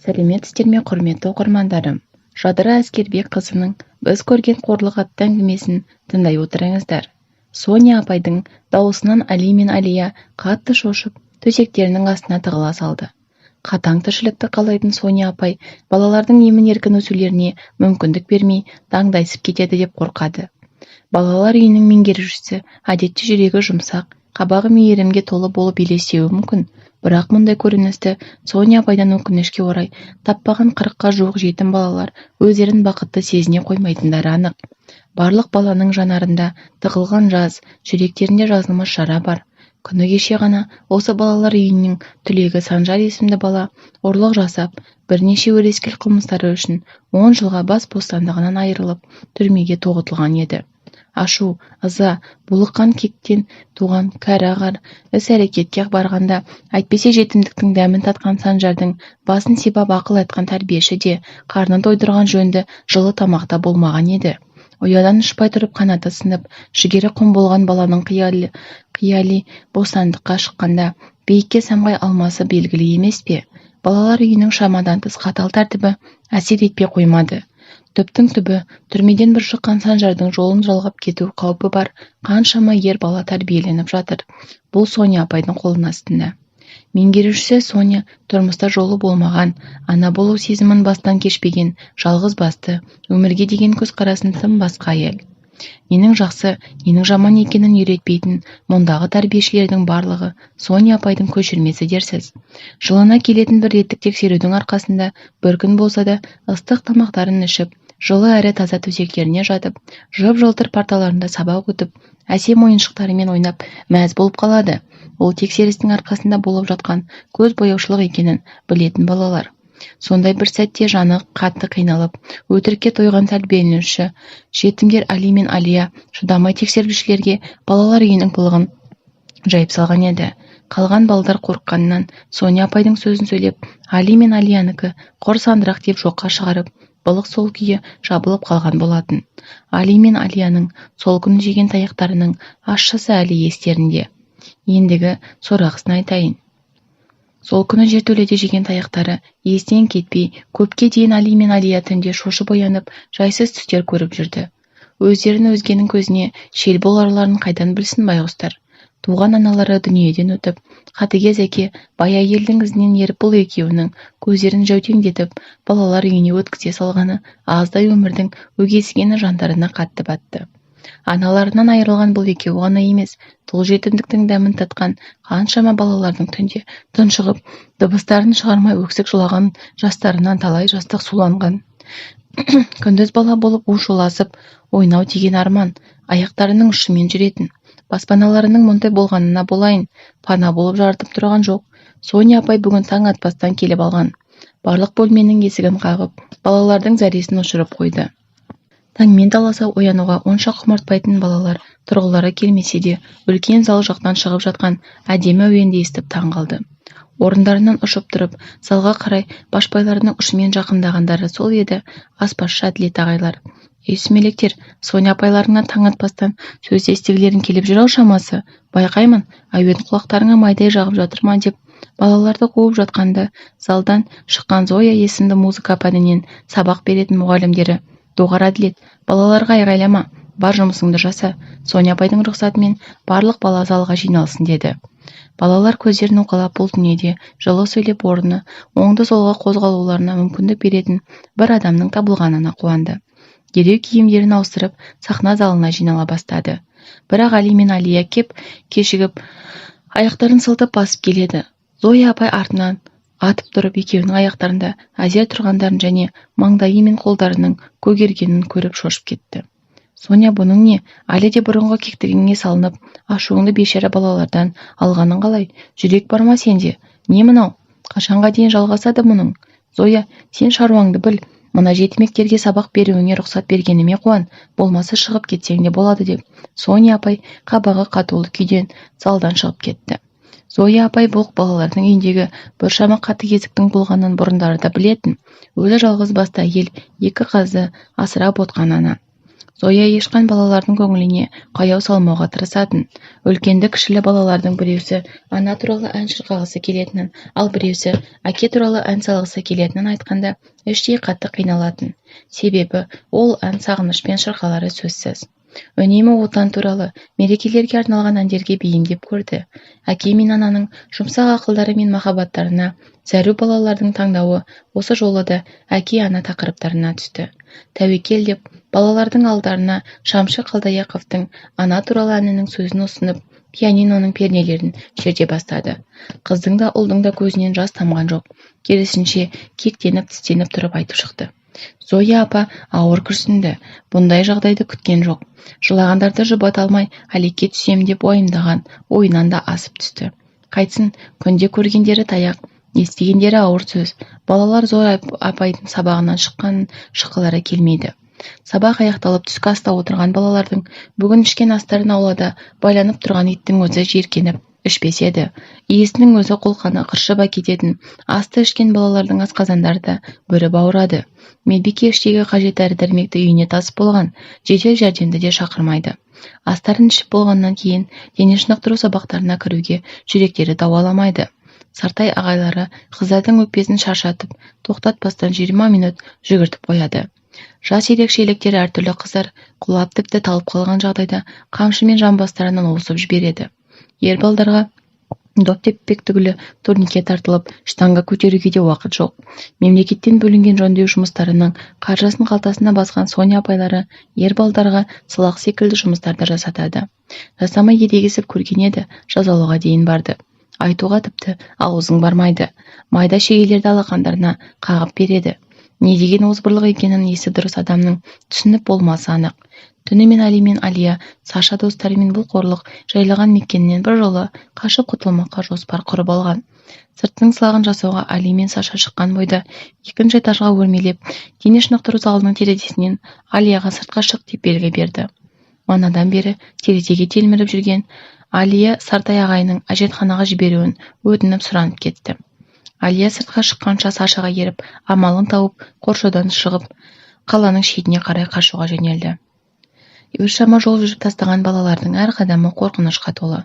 Сәлеметсіздер ме, құрметті оқырмандарым. Жадыра Әскербек қызының біз көрген қорлық атты әңгімесін тыңдай отырыңыздар. Соня апайдың дауысынан Али мен Алия қатты шошып, төсектерінің астына тығыла салды. Қатаң тіршілікті қалайтын Соня апай балалардың емін-еркін өсулеріне мүмкіндік бермей даңдайсып кетеді деп қорқады. Балалар үйінің меңгерушісі әдетте жүрегі жұмсақ, қабағы мейірімге толы болып елестеуі мүмкін. Бірақ мұндай көріністі Соня апайдан өкінішке орай таппаған 40-қа жуық жетім балалар өздерін бақытты сезіне қоймайтындары анық. Барлық баланың жанарында тығылған жаз, жүректерінде жазылмыш жара бар. Күні кеше ғана осы балалар үйінің түлегі Санжар есімді бала ұрлық жасап, бірнеше өрескел қылмыстары үшін 10 жылға бас бостандығынан айырылып, түрмеге тоғытылған еді. Ашу, ыза, булыққан кектен туған кәрі ағар іс-әрекетке барғанда, әйтпесе жетімдіктің дәмін татқан Санжардың басын сипап ақыл айтқан тәрбиеші де қарнын тойдырған жөнді жылы тамақта болмаған еді. Ұядан ұшпай тұрып қанаты сынып, жігері құм болған баланың қияли бостандыққа шыққанда биікке самғай алмасы белгілі емес пе? Балалар үйінің шамадан тыс қатал тәртібі әсер етпей қоймады. Түптің түбі, түрмеден бір шыққан Санжардың жолын жалғап кету қаупі бар қаншама ер бала тәрбиеленіп жатыр. Бұл Соня апайдың қолының астында. Меңгерушісі Соня тұрмыста жолы болмаған, ана болу сезімін бастан кешпеген, жалғыз басты, өмірге деген көзқарасын тым басқа әйел. Ненің жақсы, ненің жаман екенін үйретпейтін мұндағы тәрбиешілердің барлығы Соня апайдың көшірмесі дерсіз. Жылына келетін бір реттік тексерудің арқасында бір күн болса да ыстық тамақтарын ішіп, жылы әрі таза төсектеріне жатып, жып-жылтыр парталарында сабақ өтіп, әсем ойыншықтарымен ойнап мәз болып қалады. Ол тексерістің арқасында болып жатқан көз бояушылық екенін білетін балалар. Сондай бір сәтте жаны қатты қиналып, өтірікке тойған тәрбиеленуші жетімдер Али мен Алия шыдамай тексерушілерге балалар үйінің пылығын жайып салған еді. Қалған балдар қорыққанынан Соня апайдың сөзін сөйлеп, Али мен Алиянікі құр сандырақ деп жоққа шығарып, былық сол күйі жабылып қалған болатын. Али мен Алияның сол күні жеген таяқтарының ащысы әлі естерінде. Ендігі сорақысын айтайын. Сол күні жертөледе жеген таяқтары естен кетпей, көпке дейін Али мен Алия түнде шошып оянып, жайсыз түстер көріп жүрді. Өздерін өзгенің көзіне шел боларларын қайдан білсін байғұстар. Туған аналары дүниеден өтіп, қатыгез әке бай әйелдің ізінен еріп бұл екеуінің көздерін жәутеңдетіп, балалар үйіне өткізе салғаны аздай өмірдің өгесігені жандарына қатты батты. Аналарынан айырылған бұл екеуі ғана емес, тұл жетімдіктің дәмін татқан қаншама балалардың түнде тұншығып, дыбыстарын шығармай өксік жылаған жастарынан талай жастық суланған. Күндіз бала болып у-шуласып, ойнау тиген арман, аяқтарының ұшымен жүретін. Баспаналарының мұндай болғанына болайын, пана болып жарытып тұрған жоқ. Соня апай бүгін таң атпастан келіп алған. Барлық бөлменің есігін қағып, балалардың зәресін ұшырып қойды. Таңмен таласа оянуға онша құмартпайтын балалар тұрғылары келмесе де, үлкен зал жақтан шығып жатқан әдемі әуенді естіп таң қалды. Орындарынан ұшып тұрып, залға қарай башпайларының ұшымен жақындағандары сол еді, аспазшы Әділет ағайлар. Сүмелектер, Соня апайларыңнан таң атпастан сөз естігілерің келіп жүр-ау шамасы. Байқаймын, әуен құлақтарыңа майдай жағып жатыр ма деп балаларды қуып жатқанда, залдан шыққан Зоя есімді музыка пәнінен сабақ беретін мұғалімдері: "Доғар Әділет, балаларға айғайлама, бар жұмысыңды жаса. Соня апайдың рұқсатымен барлық бала залға жиналсын" деді. Балалар көздерін уқалап бұл дүниеде жылы сөйлеп орны оңды-солға қозғалуларына мүмкіндік беретін бір адамның табылғанына қуанды. Дереу киімдерін ауыстырып, сахна залына жинала бастады. Бірақ Али мен Алия кеп кешігіп, аяқтарын сылтып басып келеді. Зоя апай артынан атып тұрып, екеуінің аяқтарында әзер тұрғандарын және маңдайы мен қолдарының көгергенін көріп шошып кетті. Соня, бұның не? Әлі де бұрынғы кектігіңе салынып, ашуыңды бейшара балалардан алғаның қалай? Жүрек бар ма сенде? Не мынау? Қашанға дейін жалғасады мұның? Зоя, сен шаруаңды біл. Мына жетімектерге сабақ беруіңе рұқсат бергеніме қуан, болмаса шығып кетсең де болады деп, Соня апай қабағы қатулы күйден залдан шығып кетті. Зоя апай бұл балалардың үйіндегі біршама қатыгездіктің болғанын бұрындары да білетін. Өзі жалғыз басты әйел, екі қызды асырап отқан ана. Зоя ешқан балалардың көңіліне қаяу салмауға тырысатын. Үлкенді кішілі балалардың біреусі ана туралы ән шырқағысы келетінін, ал біреусі әке туралы ән салғысы келетінін айтқанда іштей қатты қиналатын. Себебі ол ән сағынышпен шырқалары сөзсіз. Үнемі отан туралы, мерекелерге арналған әндерге бейімдеп көрді. Әке мен ананың жұмсақ ақылдары мен махаббаттарына зәру балалардың таңдауы осы жолы да әке-ана тақырыптарына түсті. Тәуекел деп балалардың алдарына Шамшы Қалдаяқовтың ана туралы әнінің сөзін ұсынып, пианиноның пернелерін шерте бастады. Қыздың да ұлдың да көзінен жас тамған жоқ. Керісінше кектеніп тістеніп тұрып айтып шықты. Зоя апа ауыр күрсінді. Бұндай жағдайды күткен жоқ. Жылағандарды жұбата алмай әлекке түсем деп уайымдаған ойынан да асып түсті. Қайтсын, күнде көргендері таяқ, естігендері ауыр сөз. Балалар Зоя апайдың сабағынан шыққылары келмейді. Сабақ аяқталып түскі аста отырған балалардың бүгін ішкен астарын аулада байланып тұрған иттің өзі жиіркеніп ішпес еді. Иесінің өзі қолқаны қыршып әкететін асты ішкен балалардың асқазандары да бүріп ауырады. Медбике іштегі қажет дәрі-дәрмекті үйіне тасып болған, жедел жәрдемді де шақырмайды. Астарын ішіп болғаннан кейін дене шынықтыру сабақтарына кіруге жүректері дауаламайды. Сартай ағайлары қыздардың өкпесін шаршатып, тоқтатпастан 20 минут жүгіртіп қояды. Жас ерекшеліктері әртүрлі қыздар құлап тіпті талып қалған жағдайда қамшымен жамбастарынан осып жібереді. Ер балдарға доп теппек түгілі турникет тартылып, штанга көтеруге де уақыт жоқ. Мемлекеттен бөлінген жөндеу жұмыстарының қаржысын қалтасына басқан Соня апайлары ер балдарға сылақ секілді жұмыстарды жасатады. Жасамай едегісіп көрген еді, жазалауға дейін барды. Айтуға тіпті аузың бармайды. Майда шегелерді алақандарына қағып береді. Не деген озбырлық екенін есі дұрыс адамның түсініп болмасы анық. Түнімен Али мен Алия Саша достарымен бұл қорлық жайлаған мекеннен бір жолы қашып құтылмаққа жоспар құрып алған. Сырттың сылағын жасауға Али мен Саша шыққан бойда екінші этажға өрмелеп, дене шынықтыру залының терезесінен Алияға сыртқа шық деп белгі берді. Манадан бері терезеге телміріп жүрген Алия Сартай ағайының әжетханаға жіберуін өтініп сұранып кетті. Алия сыртқа шыққанша Сашаға еріп, амалын тауып, қоршаудан шығып, қаланың шетіне қарай қашуға жөнелді. Біршама жол жүріп тастаған балалардың әр қадамы қорқынышқа толы.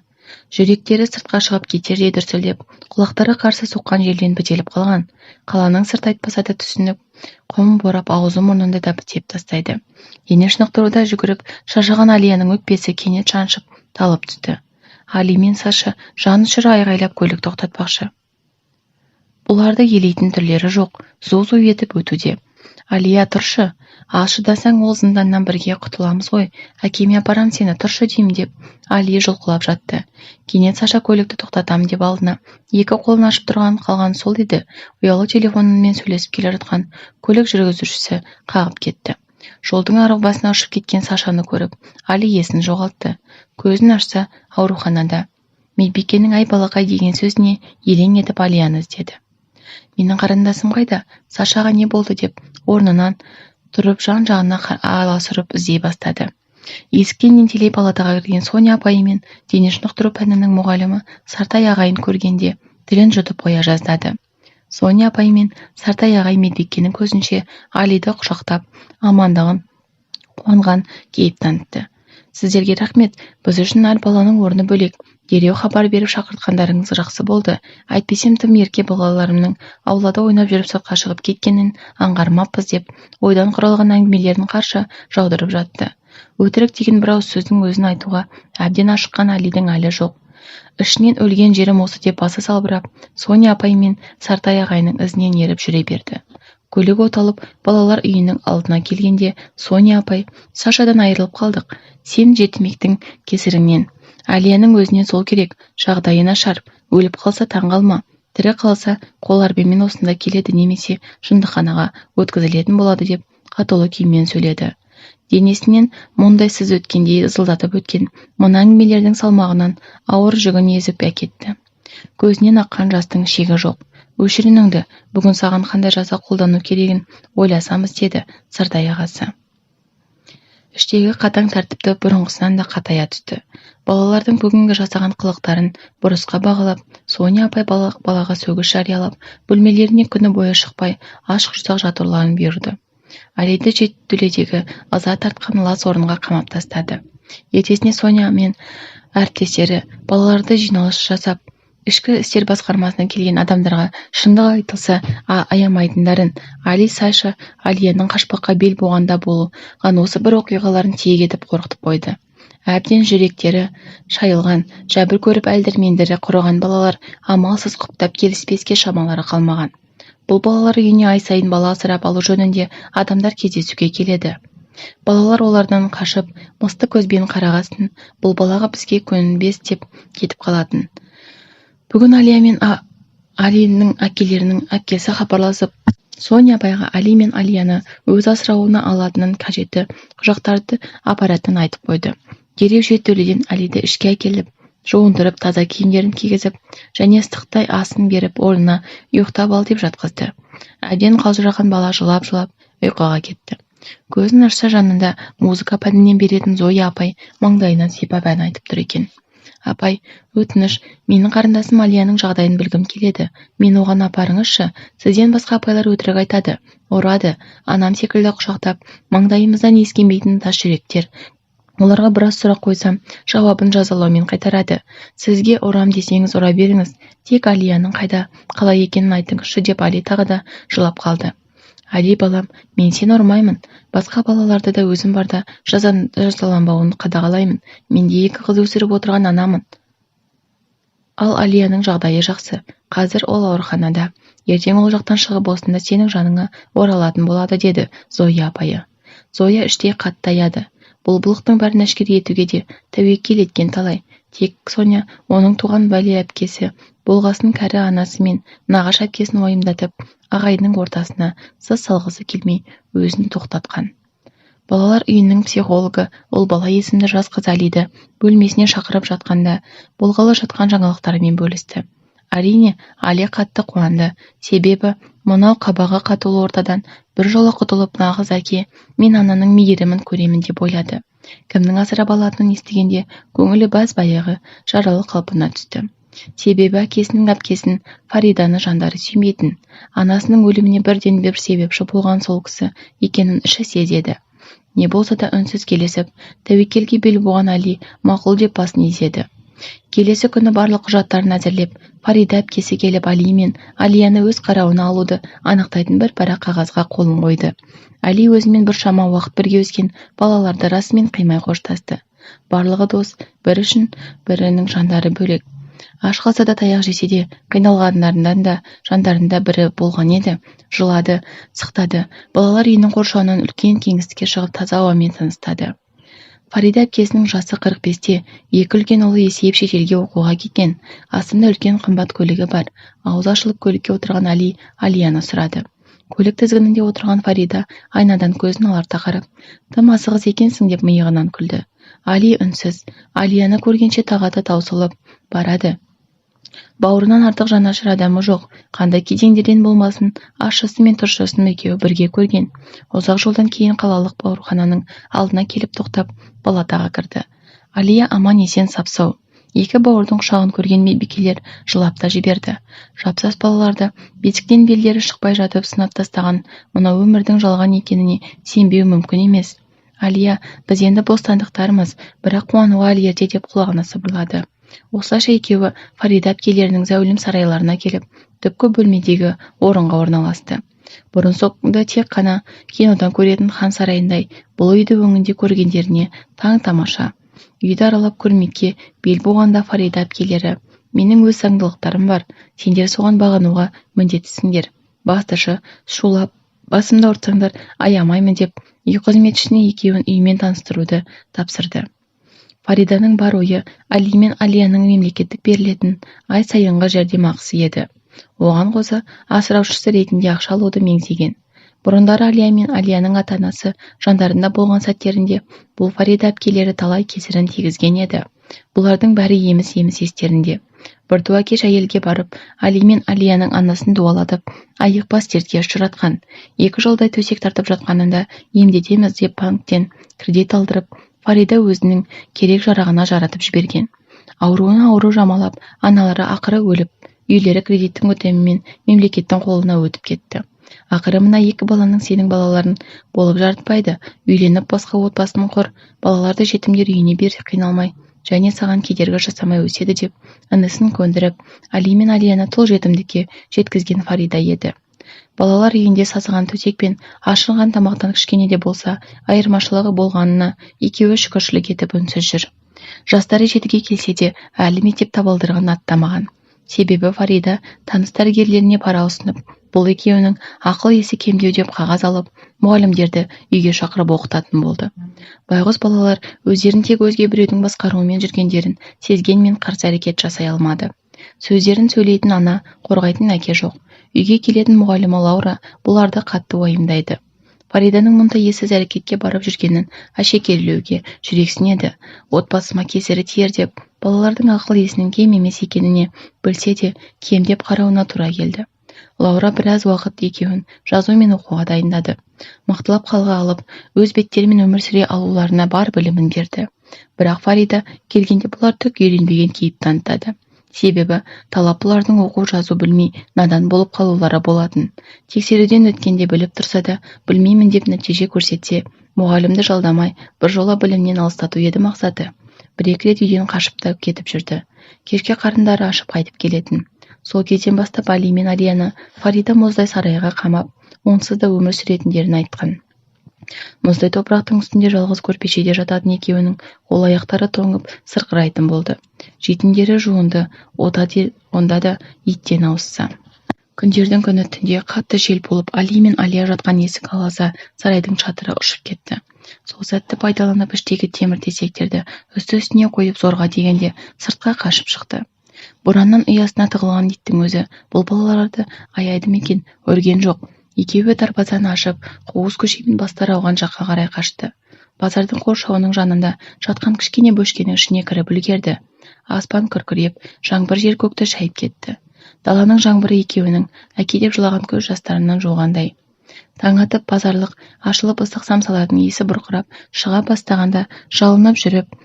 Жүректері сыртқа шығып кетердей дүрсілдеп, құлақтары қарсы соққан желден бітеліп қалған. Қаланың сырт айтпаса да түсініп, құм борап аузы мұрнында да бітеп тастайды. Дене шынықтыруда жүгіріп, шаршаған Алияның өкпесі кенет шаншып, талып түсті. Али мен Саша жан ұшыра айғайлап көлік тоқтатпақшы. Бұларды елейтін түрлері жоқ, зу-зу етіп өтуде. Алия, тұршы, аз шыдасаң ол зынданнан бірге құтыламыз ғой, әкеме апарам сені, тұршы деймін деп, Алия жұлқылап жатты. Кенет Саша көлікті тоқтатам деп алдына. Екі қолын ашып тұрған қалған сол еді, ұялы телефонымен сөйлесіп келе жатқан көлік жүргізушісі қағып кетті. Жолдың арғы басына ұшып кеткен Сашаны көріп, Али есін жоғалтты. Көзін ашса, ауруханада. Медбикенің ай балақай деген сөзіне елең етіп Алияны іздеді. Менің қарындасым қайда? Сашаға не болды деп орнынан тұрып жан-жағына аласұрып іздей бастады. Есіктен ентелей палатаға кірген Соня апайы мен дене шынықтыру пәнінің мұғалімі Сартай ағайын көргенде тілін жұтып қоя жаздады. Соня апай мен Сартай ағай медбикенің көзінше Алиды құшақтап, амандығын қуанған кейіп танытты. Сіздерге рахмет, біз үшін әр баланың орны бөлек. Дереу хабар беріп шақыртқандарыңыз жақсы болды. Әйтпесем тым ерке балаларымның аулада ойнап жүріп сыртқа шығып кеткенін аңғармаппыз деп ойдан құралған әңгімелерін қарша жаудырып жатты. Өтірік деген бір ауыз сөздің өзін айтуға әбден ашыққан Алидің әлі жоқ. Ішінен өлген жерім осы деп басы салбырап, Соня апай мен Сартай ағайының ізінен еріп жүре берді. Көлік оталып, балалар үйінің алдына келгенде Соня апай, Сашадан айырылып қалдық. Сен жетімектің кесіріңнен. Алияның өзінен сол керек, жағдайы нашар, өліп қалса таң қалма. Тірі қалса қол арбамен осында келеді немесе жындыханаға өткізілетін болады деп қатулы күймен сөйледі. Денесінен мұндайсыз өткендей ызылдатып өткен мына әңгімелердің салмағынан ауыр жүгін езіп әкетті. Көзінен аққан жастың шегі жоқ. Өшір үніңді, бүгін саған қандай жаза қолдану керегін ойласамыз деді Сартай ағасы. Іштегі қатаң тәртіпті бұрынғысынан да қатая түсті. Балалардың бүгінгі жасаған қылықтарын бұрысқа бағалап, Соня апай балаға сөгіс жариялап, бөлмелеріне күні бойы шықпай, аш құрсақ жатурларын бұйырды. Алиді жертөледегі ыза тартқан лас орынға қамап тастады. Ертесіне Соня мен әріптестері балаларды жиналыс жасап, ішкі істер басқармасына келген адамдарға шындық айтылса аямайтындарын, Али Сайша Алияның қашпаққа бел буғанда болған осы бір оқиғаларын тиек етіп қорқытып қойды. Әбден жүректері шайылған, жәбір көріп әлдірмендері құрыған балалар амалсыз құптап келіспеске шамалары қалмаған. Бұл балалар үйіне ай сайын бала асырап алу жөнінде адамдар кездесуге келеді. Балалар олардан қашып, мысты көзбен қарағасын, бұл балаға бізге көнбес деп кетіп қалатын. Бүгін Алия мен Алиның әкелерінің әпкесі хабарласып, Соня апайға Али мен Алияны өз асырауына алатынын, қажетті құжаттарды апаратын айтып қойды. Дереу жертөледен Алиді ішке әкеліп, жуындырып, таза киімдерін кигізіп, және ыстықтай асын беріп, орнына ұйықтап ал деп жатқызды. Әбден қалжыраған бала жылап-жылап ұйқыға кетті. Көзін ашса жанында музыка пәнінен беретін Зоя апай маңдайынан сипап ән айтып тұр екен. Апай, өтініш, менің қарындасым Алияның жағдайын білгім келеді. Мен оған апарыңызшы, сізден басқа апайлар өтірік айтады, ұрады, анам секілді құшақтап, маңдайымыздан ескенбейтін тас жүректер. Оларға біраз сұрақ қойсам, жауабын жазалаумен қайтарады. Сізге ұрам десеңіз ұра беріңіз, тек Алияның қайда, қалай екенін айтыңызшы деп Али тағы да жылап қалды. Али, балам, мен сені ұрмаймын. Басқа балаларды да өзім барда жазаланбауын қадағалаймын. Менде 2 қыз өсіріп отырған анамын. Ал Алияның жағдайы жақсы. Қазір ол ауруханада. Ертең ол жақтан шығып осында сенің жаныңа оралатын болады, деді Зоя апайы. Зоя іштей қатты аяды. Бұл былықтың бәрін әшкере етуге де тәуекел еткен талай. Тек Соня, оның туған бәле әпкесі, болғасын кәрі анасы мен нағаш әпкесін ойымдатып, ағайының ортасына сыз салғысы келмей өзін тоқтатқан. Балалар үйінің психологы ол бала есімді жас қыз Алиді бөлмесіне шақырып жатқанда болғалы жатқан жаңалықтарымен бөлісті. Әрине, Али қатты қуанды. Себебі мынау қабағы қатулы ортадан бір жолы құтылып нағыз әке, мен ананың мейірімін көремін деп ойлады. Кімнің асырап алатынын естігенде көңілі баз-баяғы жаралы қалпына түсті. Себебі әкесінің әпкесін Фариданы жандары сүймейтін, анасының өліміне бірден бір себепші болған сол кісі екенін іші сезеді. Не болса да үнсіз келесіп, тәуекелге бел буған Али мақұл деп басын изеді. Келесі күні барлық құжаттарын әзірлеп, Фарида әпкесі келіп Али мен Алияны өз қарауына алуды анықтайтын бір парақ қағазға қолын қойды. Али өзімен бір шама уақыт бірге өскен балаларды расымен қимай қоштасты. Барлығы дос, бір үшін бірінің жандары бөлек. Аш қалса да таяқ жесе де, қиналғандарынан да жандарында бірі болған еді. Жылады, сықтады. Балалар үйінің қоршауынан үлкен кеңістікке шығып таза ауамен тыныстады. Фарида әпкесінің жасы 45-те, 2 үлкен ұлы есейіп шетелге оқуға кеткен. Астында үлкен қымбат көлігі бар. Аузы ашылып көлікке отырған Али Алияны сұрады. Көлік тізгінінде отырған Фарида айнадан көзін аларта қарап, тым асығыс екенсің деп миығынан күлді. Али үнсіз, Алияны көргенше тағаты таусылып барады. Бауырынан артық жанашыр адамы жоқ. Қандай кезеңдерден болмасын, ащысы мен тұщысын екеуі бірге көрген. Ұзақ жолдан кейін қалалық аурухананың алдына келіп тоқтап, палатаға кірді. Алия аман есен сап-сау. 2 бауырдың құшағын көрген медбикелер жылап та жіберді. Жапсас балаларды бесіктен белдері шықпай жатып сынап тастаған мынау өмірдің жалған екеніне сенбеу мүмкін емес. Алия, біз енді бостандықтармыз, бірақ қуануға әлі ерте деп құлағына сыбырлады. Осылайша екеуі Фарида әпкелерінің зәулім сарайларына келіп, түпкі бөлмедегі орынға орналасты. Бұрын соңды тек қана кинодан көретін хан сарайындай, бұл үйді өңінде көргендеріне таң тамаша. Үйді аралап көрмекке бел буғанда Фарида әпкелері, менің өз заңдылықтарым бар, сендер соған бағынуға міндеттісіңдер. Бастышы, шулап, басымда ұрсаңдар аямаймын деп, үй қызметшісіне екеуін үймен таныстыруды тапсырды. Фариданың бар ойы Али мен Алияның мемлекеттік берілетін ай сайынғы жәрдемақысы еді. Оған қоса асыраушысы ретінде ақша алуды меңзеген. Бұрындары Алия мен Алияның ата-анасы жандарында болған сәттерінде бұл Фарида әпкелері талай кесірін тигізген еді. Бұлардың бәрі еміс-еміс естерінде. Бір туа кеш әйелге барып, Али мен Алияның анасын дуалатып, айықпас дертке ұшыратқан. 2 жылдай төсек тартып жатқанында емдетеміз деп банктен кредит алдырып, Фарида өзінің керек жарағына жаратып жіберген. Ауруына ауру жамалап, аналары ақыры өліп, үйлері кредиттің өтемімен мемлекеттің қолына өтіп кетті. Ақыры мына екі баланың сенің балаларың болып жарытпайды, үйленіп басқа отбасын құр, балаларды жетімдер үйіне берсе қиналмай, және саған кедергі жасамай өседі деп, інісін көндіріп, Али мен Алияны тұл жетімдікке жеткізген Фарида еді. Балалар үйінде сасыған төсек пен ашылған тамақтан кішкене де болса айырмашылығы болғанына екеуі шүкіршілік етіп үнсіз жүр. Жастары жетіге келсе де әлі мектеп табалдырығын аттамаған. Себебі Фарида таныс дәрігерлеріне пара ұсынып, бұл екеуінің ақыл-есі кемдеу деп қағаз алып, мұғалімдерді үйге шақырып оқытатын болды. Байғұс балалар өздерін тек өзге біреудің басқаруымен жүргендерін сезгенмен қарсы әрекет жасай алмады. Сөздерін сөйлейтін ана, қорғайтын әке жоқ. Үйге келетін мұғалімі Лаура бұларды қатты уайымдайды. Фариданың мұндай ессіз әрекетке барып жүргенін әшекейлеуге жүрексінеді. Отбасыма кесірі тиер деп, балалардың ақыл есінің кем емес екеніне білсе де кемдеп қарауына тура келді. Лаура біраз уақыт екеуін жазу мен оқуға дайындады. Мықтылап қалға алып, өз беттерімен өмір сүре алуларына бар білімін берді. Бірақ Фарида келгенде бұлар түк үйренбеген кейіп танытады. Себебі талап бұлардың оқу жазу білмей надан болып қалулары болатын. Тексеруден өткенде біліп тұрса да, білмеймін деп нәтиже көрсетсе, мұғалімді жалдамай біржола білімнен алыстату еді мақсаты. Бір-екі рет үйден қашып та кетіп жүрді. Кешке қарындары ашып қайтып келетін. Сол кезден бастап Али мен Алияны Фарида мұздай сарайға қамап, онсыз да өмір сүретіндерін айтқан. Мұздай топырақтың үстінде жалғыз көрпешеде жататын екеуінің қол аяқтары тоңып сырқырайтын болды. Жетіндері жуынды, онда да иттен ауысса. Күндердің күні түнде қатты жел болып, Али мен Алия жатқан есік аласа сарайдың шатыры ұшып кетті. Сол сәтті пайдаланып іштегі темір тесектерді үсті-үстіне қойып зорға дегенде сыртқа қашып шықты. Бораннан ұясына тығылған иттің өзі бұл балаларды аяйды мекен, өрген жоқ. Екеуі дарбазаны ашып, қуыс көшемен бастары ауған жаққа қарай қашты. Базардың қоршауының жанында жатқан кішкене бөшкенің ішіне кіріп үлгерді. Аспан күркіреп, жаңбыр жер көкті шайып кетті. Даланың жаңбыры екеуінің әкелеп жылаған көз жастарынан жуғандай. Таң атып базарлық ашылып ыстық самсалардың иісі бұрқырап шыға бастағанда жалынып жүріп,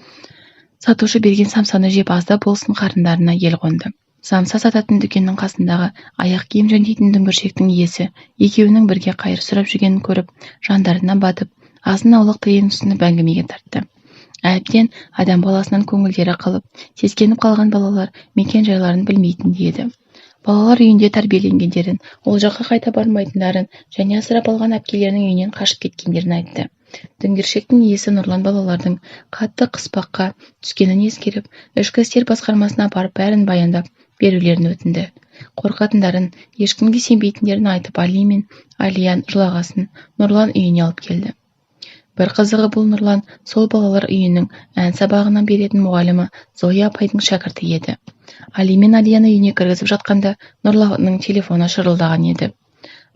сатушы берген самсаны жеп азда болсын қарындарына ел қонды. Самса сататын дүкеннің қасындағы аяқ киім жөндейтін дүңгіршектің иесі екеуінің бірге қайыр сұрап жүргенін көріп, жандарына батып, азын-аулақ тиын ұсынып әңгімеге тартты. Әбден адам баласынан көңілдері қалып, сескеніп қалған балалар мекен жайларын білмейтін еді. Балалар үйінде тәрбиеленгендерін, ол жаққа қайта бармайтындарын және асырап алған әпкелерінің үйінен қашып кеткендерін айтты. Дүңгіршектің иесі Нұрлан балалардың қатты қыспаққа түскенін ескеріп, ішкі істер басқармасына барып бәрін баяндап берулерін өтінді. Қорқатындарын, ешкімге сенбейтіндерін айтып, Али мен Алиян жылағасын Нұрлан үйіне алып келді. Бір қызығы бұл Нұрлан сол балалар үйінің ән сабағынан беретін мұғалімі Зоя апайдың шәкірті еді. Али мен Алияны үйіне кіргізіп жатқанда Нұрланның телефоны шырылдаған еді.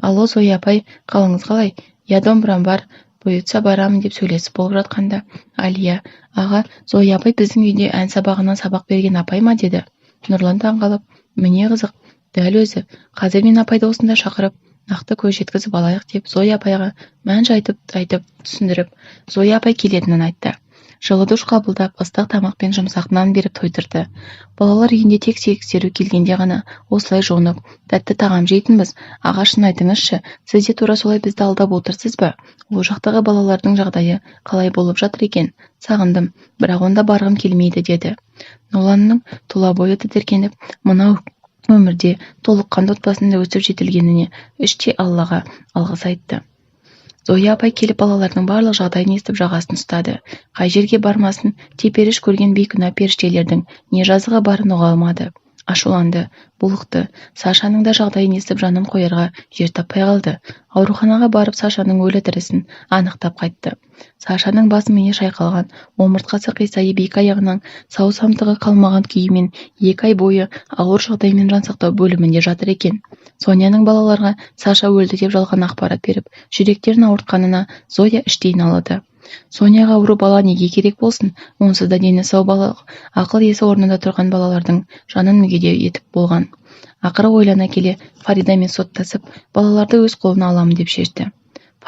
Алло, Зоя апай, қалыңыз қалай? Я домбырам бар, бұйыртса барамын деп сөйлесіп болып жатқанда, Алия, аға, Зоя апай біздің үйде ән сабағынан сабақ берген апай ма деді. Нұрлан таңғалып, міне қызық, дәл өзі, қазір мен апайды осында шақырып, нақты көз жеткізіп алайық деп Зоя апайға мән жайтып түсіндіріп, Зоя апай келетінін айтты. Жылы душ қабылдап, ыстық тамақ пен жұмсақ нан беріп тойдырды. Балалар үйінде тек тексеру келгенде ғана осылай жонып, тәтті тағам жейтінбіз. Аға, шын айтыңызшы, сіз де тура солай бізді алдап отырсыз ба? Ол жақтағы балалардың жағдайы қалай болып жатыр екен? Сағындым, бірақ онда барғым келмейді деді. Нұрланның тұла бойы тітіркеніп, мынау өмірде толыққанды отбасында өсіп жетілгеніне іштей Аллаға алғыс айтты. Зоя апай келіп балалардың барлық жағдайын естіп жағасын ұстады. Қай жерге бармасын, теперіш көрген бейкүнә періштелердің не жазығы барын ұға алмады. Ашуланды, булықты. Сашаның да жағдайын естіп жанын қоярға жер таппай қалды. Ауруханаға барып Сашаның өлі тірісін анықтап қайтты. Сашаның басы миы шайқалған, омыртқасы қисайып екі аяғынан сау самтығы қалмаған күйімен 2 ай бойы ауыр жағдаймен жансақтау бөлімінде жатыр екен. Соняның балаларға Саша өлді деп жалған ақпарат беріп, жүректерін ауыртқанына Зоя іштей налыды. Соняға ауру бала неге керек болсын? Онсыз да дені сау бала, ақыл есі орнында тұрған балалардың жанын мүгедеу етіп болған. Ақыры ойлана келе Фаридамен соттасып, балаларды өз қолына аламын деп шешті.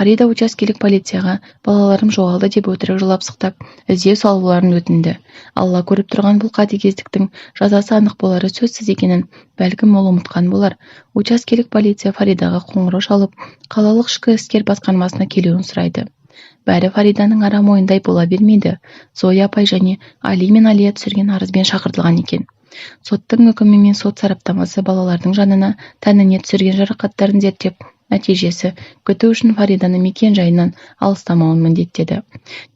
Фарида учаскелік полицияға балаларым жоғалды деп өтірік жылап сықтап, іздеу салуларын өтінді. Алла көріп тұрған бұл қатыгездіктің жазасы анық болары сөзсіз екенін бәлкім ол ұмытқан болар. Учаскелік полиция Фаридаға қоңырау шалып, қалалық ішкі істер басқармасына келуін сұрайды. Бәрі Фариданың арам ойындай бола бермейді. Зоя апай және Али мен Алия түсірген арызбен шақыртылған екен. Соттың үкімі мен сот сараптамасы балалардың жанына, тәніне түсірген жарақаттарын зерттеп, нәтижесі күту үшін Фариданы мекен жайынан алыстамауын міндеттеді.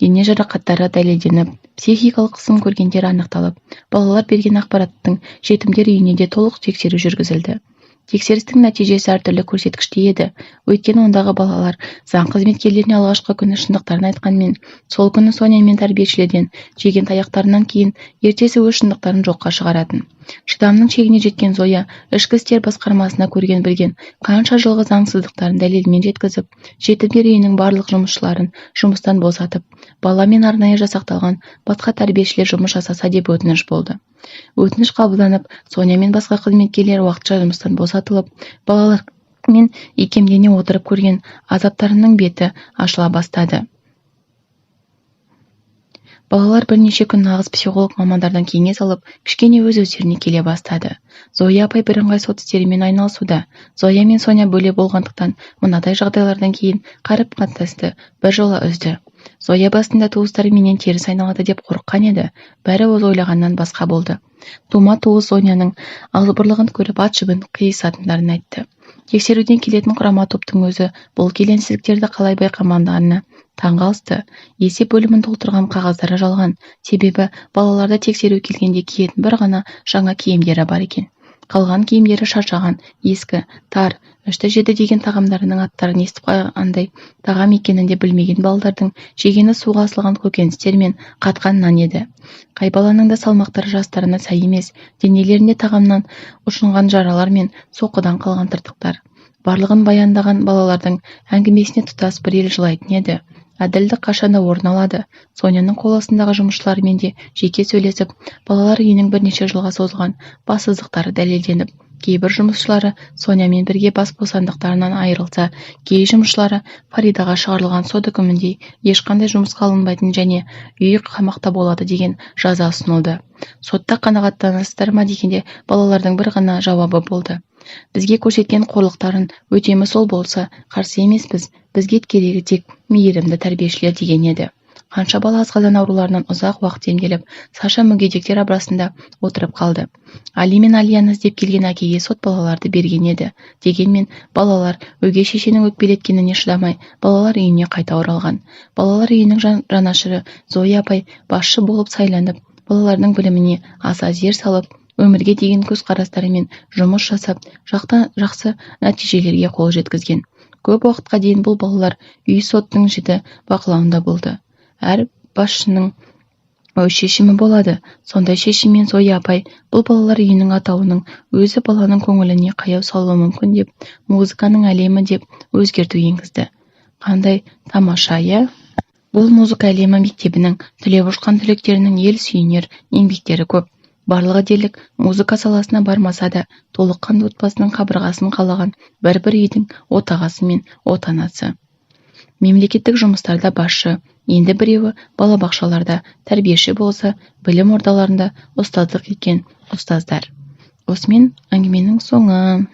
Дене жарақаттары дәлелденіп, психикалық қысым көргендер анықталып, балалар берген ақпараттың жетімдер үйіне де толық тексеру жүргізілді. Тексерістің нәтижесі әртүрлі көрсеткіште еді. Өйткені ондағы балалар заң қызметкерлеріне алғашқы күні шындықтарын айтқанмен, сол күні Соня мен тәрбиешілерден жеген таяқтарынан кейін ертесі өз шындықтарын жоққа шығаратын. Шыдамның шегіне жеткен Зоя ішкі істер басқармасына көрген білген қанша жылғы заңсыздықтарын дәлелмен жеткізіп, жетімдер үйінің барлық жұмысшыларын жұмыстан босатып, баламен арнайы жасақталған басқа тәрбиешілер жұмыс жасаса деп өтініш болды. Өтініш қабылданып, Соня мен басқа қызметкерлер уақытша жұмыстан босатылып, балалар мен икемдене отырып көрген азаптарының беті ашыла бастады. Балалар бірнеше күн нағыз психолог мамандардан кеңес алып, кішкене өз-өздеріне келе бастады. Зоя апай бірыңғай сот істерімен айналысуда. Зоя мен Соня бөле болғандықтан, мынадай жағдайлардан кейін қарым-қатынасты біржола үзді. Зоя басында туыстары менен теріс айналады деп қорыққан еді. Бәрі өз ойлағаннан басқа болды. Тума-туыс Соняның алғырлығын көріп ат-жібін қиысатындарын айтты. Тексеруден келетін құрама топтың өзі бұл келеңсіздіктерді қалай байқамағандарына таңғалысты. Есеп бөлімін толтырған қағаздары жалған. Себебі балаларды тексеру келгенде киетін бір ғана жаңа киімдері бар екен. Қалған киімдері шаршаған, ескі, тар, 3-7 деген тағамдарының аттарын естіп қойғандай тағам екенін де білмеген балалардың жегені суға асылған көкөністер мен қатқан нан еді. Қай баланың да салмақтары жастарына сай емес, денелерінде тағамнан ұшынған жаралар мен соққыдан қалған тыртықтар. Барлығын баяндаған балалардың әңгімесіне тұтас бір ел жылайтын еді. Әділдік қашанда орын алады. Соняның қол астындағы жұмысшылармен де жеке сөйлесіп, балалар үйінің бірнеше жылға созылған бассыздықтары дәлелденіп, кейбір жұмысшылары Сонямен бірге бас бостандықтарынан айырылса, кей жұмысшылары Фаридаға шығарылған сот үкіміндей ешқандай жұмысқа алынбайтын және үй қамақта болады деген жаза ұсынылды. Сотта қанағаттанасыздар ма дегенде балалардың бір ғана жауабы болды. Бізге көрсеткен қорлықтарын өтемі сол болса, қарсы емеспіз. Бізге керегі тек мейірімді тәрбиешілер деген еді. Қанша бала асқазан ауруларынан ұзақ уақыт емделіп, Саша мүгедектер абырасында отырып қалды. Али мен Алияны іздеп келген әкеге сот балаларды берген еді. Дегенмен балалар өгей шешенің өкпелеткеніне шыдамай, балалар үйіне қайта оралған. Балалар үйінің жанашыры Зоя апай басшы болып сайланып, балалардың біліміне аса зер салып, өмірге деген көзқарастарымен жұмыс жасап, жақсы нәтижелерге қол жеткізген. Көп уақытқа дейін бұл балалар үй соттың жіті бақылауында болды. Әр басшының өз шешімі болады. Сондай шешіммен Зоя апай бұл балалар үйінің атауының өзі баланың көңіліне қаяу салуы мүмкін деп, музыканың әлемі деп өзгерту енгізді. Қандай тамаша, иә? Бұл музыка әлемі мектебінің түлеп ұшқан түлектерінің ел сүйінер еңбектері көп. Барлығы дерлік музыка саласына бармаса да, толыққанды отбасының қабырғасын қалаған бір-бір үйдің отағасы мен отанасы. Мемлекеттік жұмыстарда басшы, енді біреуі балабақшаларда тәрбиеші болса, білім ордаларында ұстаздық еткен ұстаздар. Осымен әңгіменің соңы.